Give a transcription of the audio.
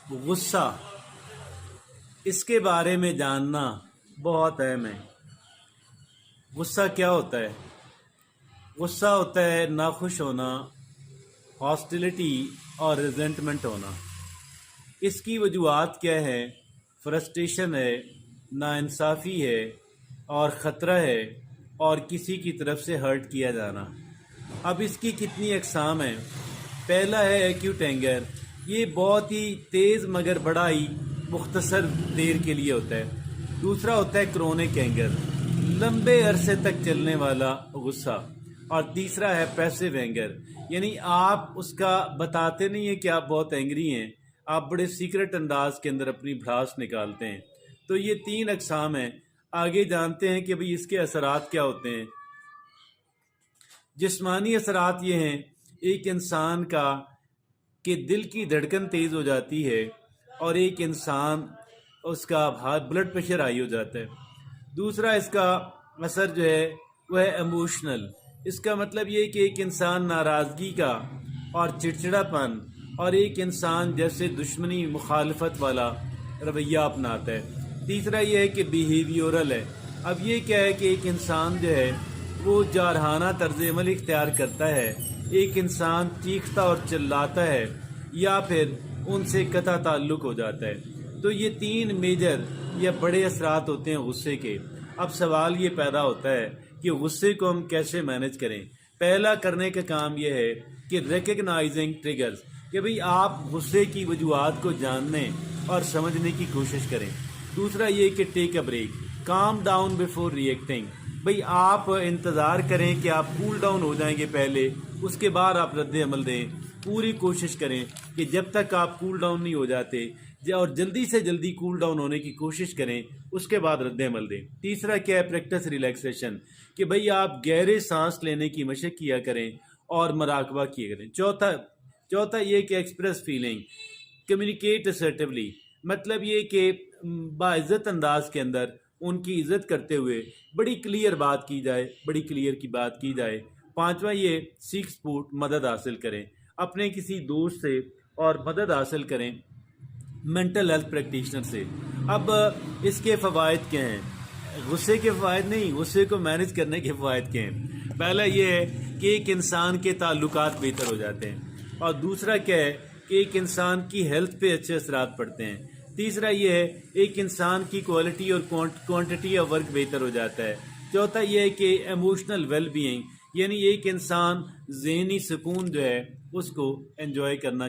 غصہ، اس کے بارے میں جاننا بہت اہم ہے۔ غصہ کیا ہوتا ہے؟ غصہ ہوتا ہے ناخوش ہونا، ہاسٹیلٹی اور ریزنٹمنٹ ہونا۔ اس کی وجوہات کیا ہے؟ فرسٹریشن ہے، ناانصافی ہے اور خطرہ ہے اور کسی کی طرف سے ہرٹ کیا جانا۔ اب اس کی کتنی اقسام ہیں؟ پہلا ہے ایکیوٹ اینگر، یہ بہت ہی تیز مگر بڑا ہی مختصر دیر کے لیے ہوتا ہے۔ دوسرا ہوتا ہے کرونک اینگر، لمبے عرصے تک چلنے والا غصہ۔ اور تیسرا ہے پیسیو اینگر، یعنی آپ اس کا بتاتے نہیں ہیں کہ آپ بہت اینگری ہیں، آپ بڑے سیکرٹ انداز کے اندر اپنی بھڑاس نکالتے ہیں۔ تو یہ تین اقسام ہیں۔ آگے جانتے ہیں کہ بھئی اس کے اثرات کیا ہوتے ہیں۔ جسمانی اثرات یہ ہیں، ایک انسان کا کہ دل کی دھڑکن تیز ہو جاتی ہے اور ایک انسان اس کا بلڈ پریشر ہائی ہو جاتا ہے۔ دوسرا اس کا اثر جو ہے وہ ہے ایموشنل، اس کا مطلب یہ کہ ایک انسان ناراضگی کا اور چڑچڑا پن اور ایک انسان جیسے دشمنی مخالفت والا رویہ اپناتا ہے۔ تیسرا یہ ہے کہ بیہیویورل ہے۔ اب یہ کیا ہے کہ ایک انسان جو ہے وہ جارحانہ طرز عمل اختیار کرتا ہے، ایک انسان چیختا اور چلاتا ہے یا پھر ان سے قطع تعلق ہو جاتا ہے۔ تو یہ تین میجر یا بڑے اثرات ہوتے ہیں غصے کے۔ اب سوال یہ پیدا ہوتا ہے کہ غصے کو ہم کیسے مینج کریں۔ پہلا کرنے کا کام یہ ہے کہ ریکگنائزنگ ٹریگرز، کہ بھئی آپ غصے کی وجوہات کو جاننے اور سمجھنے کی کوشش کریں۔ دوسرا یہ کہ take a break, calm down before reacting, بھئی آپ انتظار کریں کہ آپ کول ڈاؤن ہو جائیں گے پہلے، اس کے بعد آپ رد عمل دیں۔ پوری کوشش کریں کہ جب تک آپ کول ڈاؤن نہیں ہو جاتے اور جلدی سے جلدی کول ڈاؤن ہونے کی کوشش کریں، اس کے بعد رد عمل دیں۔ تیسرا کیا ہے؟ پریکٹس ریلیکسیشن، کہ بھئی آپ گہرے سانس لینے کی مشق کیا کریں اور مراقبہ کیا کریں۔ چوتھا یہ کہ ایکسپریس فیلنگ، کمیونیکیٹ اسرٹیولی، مطلب یہ کہ باعزت انداز کے اندر ان کی عزت کرتے ہوئے بڑی کلیئر بات کی جائے، بڑی کلیئر کی بات کی جائے۔ پانچواں یہ سیک سپورٹ، مدد حاصل کریں اپنے کسی دوست سے اور مدد حاصل کریں مینٹل ہیلتھ پریکٹیشنر سے۔ اب اس کے فوائد کیا ہیں؟ غصے کے فوائد نہیں، غصے کو مینج کرنے کے فوائد کیا ہیں؟ پہلا یہ ہے کہ ایک انسان کے تعلقات بہتر ہو جاتے ہیں، اور دوسرا کیا ہے کہ ایک انسان کی ہیلتھ پہ اچھے اثرات پڑتے ہیں۔ تیسرا یہ ہے ایک انسان کی کوالٹی اور کوانٹٹی آف ورک بہتر ہو جاتا ہے۔ چوتھا یہ ہے کہ ایموشنل ویل بینگ، یعنی ایک انسان ذہنی سکون جو ہے اس کو انجوائے کرنا